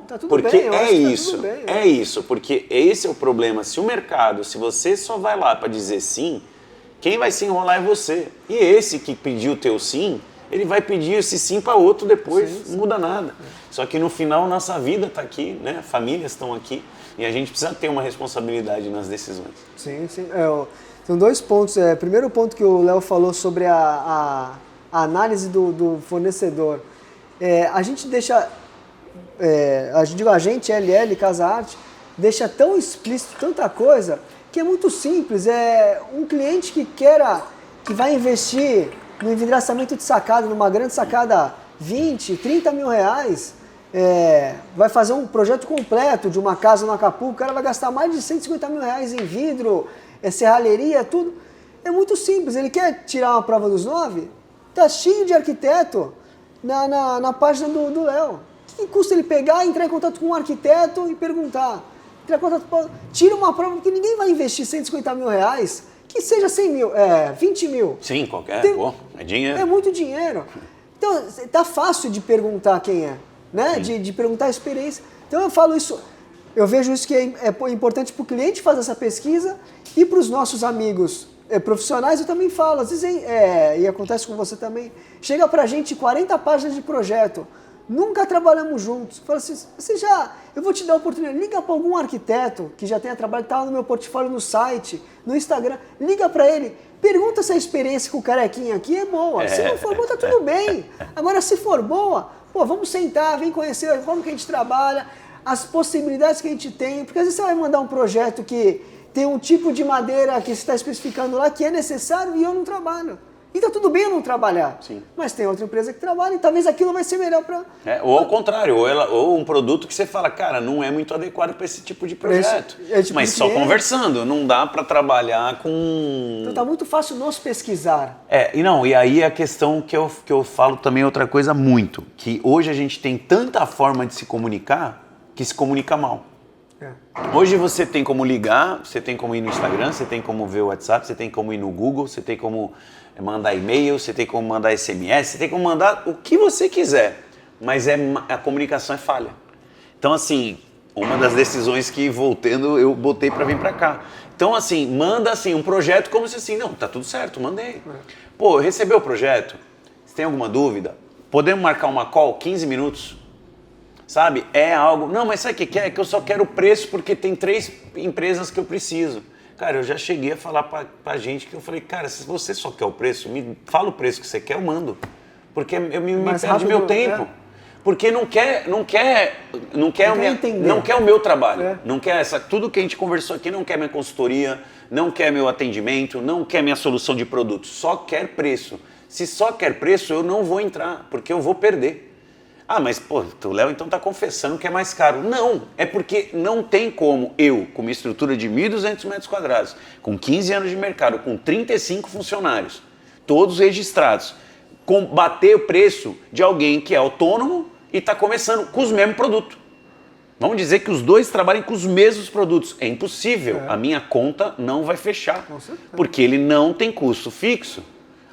Tá tudo porque bem, é isso, porque esse é o problema. Se você só vai lá para dizer sim, quem vai se enrolar é você. E esse que pediu o teu sim, ele vai pedir esse sim para outro depois, não muda nada. Só que no final nossa vida está aqui, né? Famílias estão aqui e a gente precisa ter uma responsabilidade nas decisões. Sim. São 2 pontos. Primeiro ponto que o Léo falou sobre a análise do fornecedor. A gente deixa, a gente, LL, Casa Arte, deixa tão explícito tanta coisa que é muito simples. Um cliente que vai investir no envidraçamento de sacada, numa grande sacada, 20, 30 mil reais, vai fazer um projeto completo de uma casa no Acapulco, o cara vai gastar mais de 150 mil reais em vidro, serralheria, tudo. É muito simples. Ele quer tirar uma prova dos 9? Tá cheio de arquiteto na página do Léo. O que custa ele pegar, entrar em contato com um arquiteto e perguntar? Tira uma prova, porque ninguém vai investir 150 mil reais, que seja 100 mil, 20 mil. Sim, é dinheiro. É muito dinheiro. Então, tá fácil de perguntar quem é, né? De perguntar a experiência. Então eu falo isso, eu vejo isso que é importante para o cliente fazer essa pesquisa e para os nossos amigos profissionais eu também falo, às vezes, e acontece com você também, chega pra gente 40 páginas de projeto, nunca trabalhamos juntos, fala assim, eu vou te dar a oportunidade, liga para algum arquiteto que já tenha trabalhado, tá no meu portfólio no site, no Instagram, liga para ele, pergunta se a experiência com o carequinha aqui é boa, se não for boa tá tudo bem, agora se for boa, pô, vamos sentar, vem conhecer a forma que a gente trabalha, as possibilidades que a gente tem, porque às vezes você vai mandar um projeto que tem um tipo de madeira que você está especificando lá que é necessário e eu não trabalho. E tá tudo bem eu não trabalhar. Sim. Mas tem outra empresa que trabalha e talvez aquilo vai ser melhor para... ou ao contrário, ou um produto que você fala, cara, não é muito adequado para esse tipo de projeto. Mas só conversando, não dá para trabalhar com... Então tá muito fácil nos pesquisar. E aí a questão que eu falo também outra coisa muito, que hoje a gente tem tanta forma de se comunicar que se comunica mal. Hoje você tem como ligar, você tem como ir no Instagram, você tem como ver o WhatsApp, você tem como ir no Google, você tem como mandar e-mail, você tem como mandar SMS, você tem como mandar o que você quiser, mas a comunicação é falha. Então, assim, uma das decisões que, voltando, eu botei para vir para cá. Então, assim, manda assim, um projeto como se assim, não, tá tudo certo, mandei. Pô, recebeu o projeto? Você tem alguma dúvida? Podemos marcar uma call, 15 minutos? Sabe? É algo... Não, mas sabe o que é? É que eu só quero o preço porque tem 3 empresas que eu preciso. Cara, eu já cheguei a falar pra gente que eu falei, cara, se você só quer o preço, me fala o preço que você quer, eu mando. Porque eu me perde meu tempo. Porque não quer o meu trabalho. Não quer tudo que a gente conversou aqui, não quer minha consultoria, não quer meu atendimento, não quer minha solução de produto, só quer preço. Se só quer preço, eu não vou entrar, porque eu vou perder. Ah, mas pô, o Léo então tá confessando que é mais caro. Não, é porque não tem como eu, com uma estrutura de 1.200 metros quadrados, com 15 anos de mercado, com 35 funcionários, todos registrados, bater o preço de alguém que é autônomo e está começando com os mesmos produtos. Vamos dizer que os dois trabalhem com os mesmos produtos. É impossível. A minha conta não vai fechar, porque ele não tem custo fixo.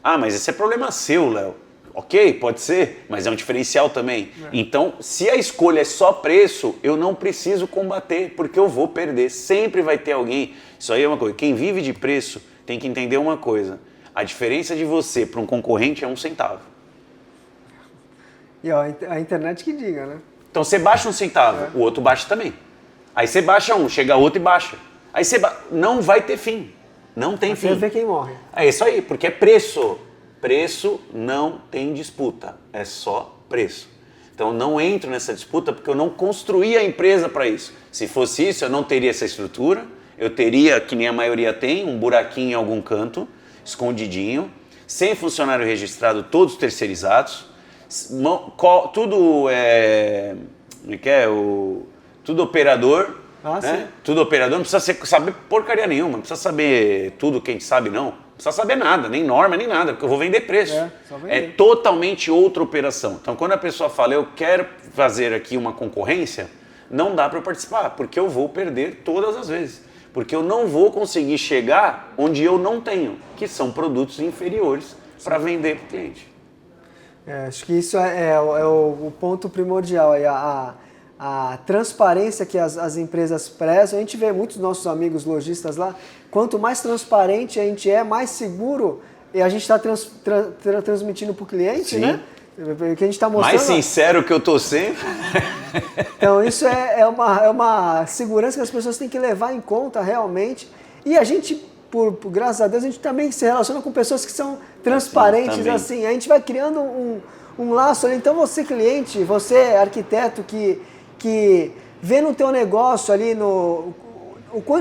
Ah, mas esse é problema seu, Léo. Ok, pode ser, mas é um diferencial também. Então, se a escolha é só preço, eu não preciso combater, porque eu vou perder. Sempre vai ter alguém. Isso aí é uma coisa. Quem vive de preço tem que entender uma coisa. A diferença de você para um concorrente é 1 centavo. E ó, a internet que diga, né? Então você baixa 1 centavo, o outro baixa também. Aí você baixa um, chega outro e baixa. Aí você não vai ter fim. Não tem fim. Você vê quem morre. É isso aí, porque é preço. Preço não tem disputa, é só preço. Então não entro nessa disputa porque eu não construí a empresa para isso. Se fosse isso, eu não teria essa estrutura. Eu teria, que nem a maioria tem, um buraquinho em algum canto, escondidinho, sem funcionário registrado, todos terceirizados. Tudo tudo operador, né? Tudo operador, não precisa saber porcaria nenhuma, não precisa saber tudo que a gente sabe, não. Não precisa saber nada, nem norma, nem nada, porque eu vou vender preço. É totalmente outra operação. Então, quando a pessoa fala, eu quero fazer aqui uma concorrência, não dá para eu participar, porque eu vou perder todas as vezes. Porque eu não vou conseguir chegar onde eu não tenho, que são produtos inferiores para vender para o cliente. Acho que isso é o ponto primordial, a transparência que as empresas prezam. A gente vê muitos nossos amigos lojistas lá, quanto mais transparente a gente é, mais seguro e a gente está transmitindo para o cliente, né? O que a gente está mostrando. Mais sincero que eu estou sempre. Então isso é uma segurança que as pessoas têm que levar em conta realmente. E a gente, graças a Deus, a gente também se relaciona com pessoas que são transparentes, assim. A gente vai criando um laço ali. Então você cliente, você arquiteto que vê no teu negócio ali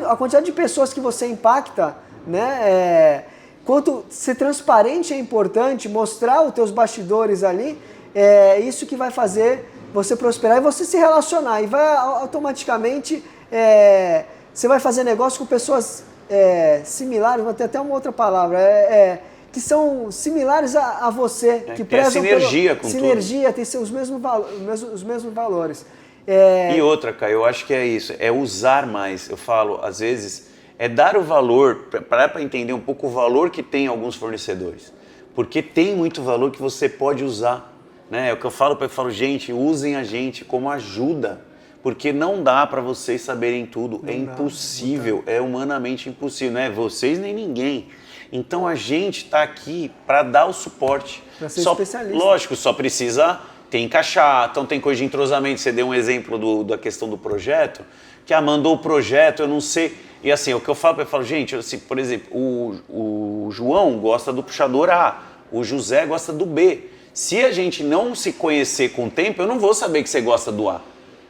a quantidade de pessoas que você impacta, né? Quanto ser transparente é importante, mostrar os teus bastidores ali, é isso que vai fazer você prosperar e você se relacionar. E vai automaticamente, você vai fazer negócio com pessoas similares, vou ter até uma outra palavra, que são similares a você, que prezam sinergia com sinergia, tem os mesmos valores. E outra, Caio, eu acho que é isso, é usar mais. Eu falo, às vezes, dar o valor, para entender um pouco o valor que tem alguns fornecedores. Porque tem muito valor que você pode usar. Né? É o que eu falo, gente, usem a gente como ajuda. Porque não dá para vocês saberem tudo, é impossível, é humanamente impossível. Não é vocês nem ninguém. Então a gente está aqui para dar o suporte. Para ser especialista. Lógico, só precisa... Tem encaixar, então tem coisa de entrosamento. Você deu um exemplo da questão do projeto, que mandou o projeto, eu não sei. E assim, o que eu falo, gente, assim, por exemplo, o João gosta do puxador A, o José gosta do B. Se a gente não se conhecer com o tempo, eu não vou saber que você gosta do A.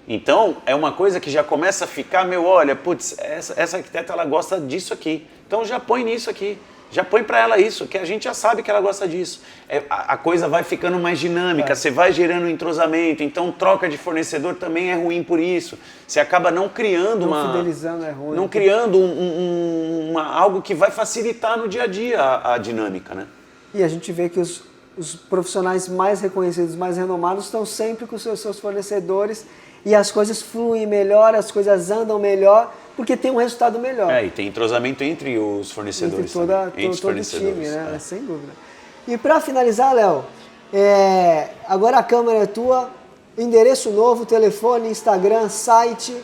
Então, é uma coisa que já começa a ficar, olha, putz, essa arquiteta ela gosta disso aqui, então já põe nisso aqui. Já põe para ela isso, que a gente já sabe que ela gosta disso. A coisa vai ficando mais dinâmica, você vai gerando um entrosamento, então troca de fornecedor também é ruim por isso. Você acaba não criando fidelizando é ruim. Não criando algo que vai facilitar no dia a dia a dinâmica, né? E a gente vê que os profissionais mais reconhecidos, mais renomados, estão sempre com os seus fornecedores e as coisas fluem melhor, as coisas andam melhor, porque tem um resultado melhor. E tem entrosamento entre os fornecedores. Entre todo o time, né? Sem dúvida. E para finalizar, Léo, agora a câmera é tua, endereço novo, telefone, Instagram, site,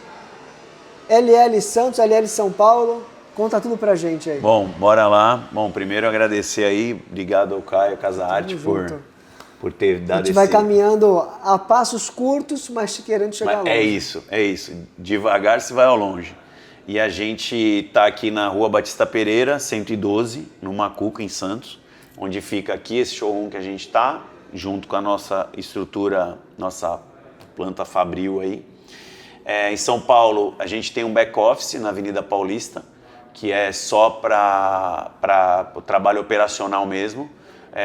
LL Santos, LL São Paulo, conta tudo pra gente aí. Bom, bora lá. Bom, primeiro agradecer aí, obrigado ao Caio Casa Arte por ter dado esse... A gente vai caminhando a passos curtos, mas querendo chegar longe. É isso. Devagar se vai ao longe. E a gente tá aqui na Rua Batista Pereira, 112, no Macuca, em Santos, onde fica aqui esse showroom que a gente tá, junto com a nossa estrutura, nossa planta fabril aí. Em São Paulo, a gente tem um back-office na Avenida Paulista, que é só para o trabalho operacional mesmo.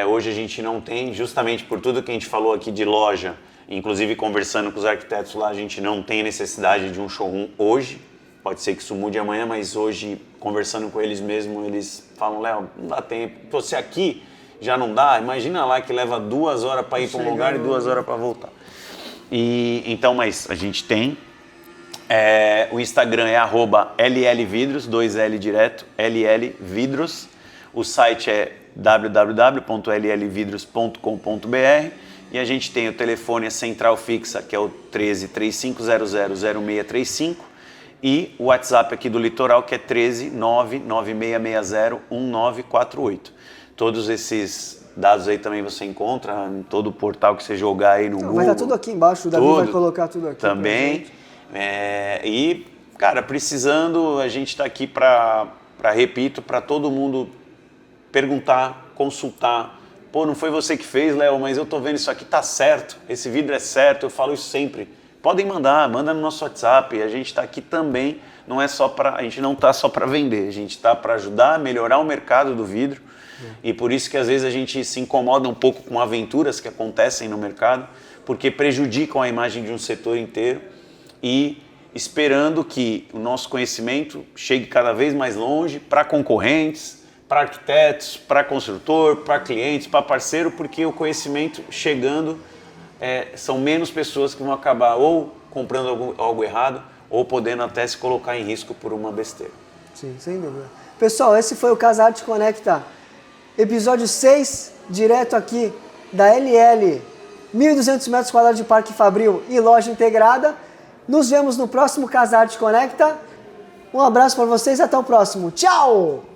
Hoje a gente não tem, justamente por tudo que a gente falou aqui de loja, inclusive conversando com os arquitetos lá, a gente não tem necessidade de um showroom hoje. Pode ser que isso mude amanhã, mas hoje, conversando com eles mesmo, eles falam, Léo, não dá tempo. Se aqui já não dá, imagina lá que leva 2 horas para ir para um lugar e 2 horas para voltar. Então, mas a gente tem. O Instagram é @LLvidros, 2L direto, LL Vidros. O site é www.llvidros.com.br e a gente tem o telefone central fixa, que é o 13 3500 0635 e o WhatsApp aqui do Litoral, que é 13 99660 1948. Todos esses dados aí também você encontra em todo o portal que você jogar aí no Google. Vai estar tudo aqui embaixo, o Davi vai colocar tudo aqui. Também. E, cara, precisando, a gente está aqui para todo mundo perguntar, consultar. Pô, não foi você que fez, Léo, mas eu tô vendo isso aqui, tá certo, esse vidro é certo, eu falo isso sempre. Podem manda no nosso WhatsApp, a gente está aqui também, a gente não está só para vender, a gente está para ajudar a melhorar o mercado do vidro. E por isso que às vezes a gente se incomoda um pouco com aventuras que acontecem no mercado, porque prejudicam a imagem de um setor inteiro. E esperando que o nosso conhecimento chegue cada vez mais longe para concorrentes, para arquitetos, para construtor, para clientes, para parceiro, porque o conhecimento chegando, são menos pessoas que vão acabar ou comprando algo errado ou podendo até se colocar em risco por uma besteira. Sim, sem dúvida. Pessoal, esse foi o Casa Arte Conecta, episódio 6, direto aqui da LL, 1.200 metros quadrados de Parque Fabril e loja integrada. Nos vemos no próximo Casa Arte Conecta. Um abraço para vocês e até o próximo. Tchau!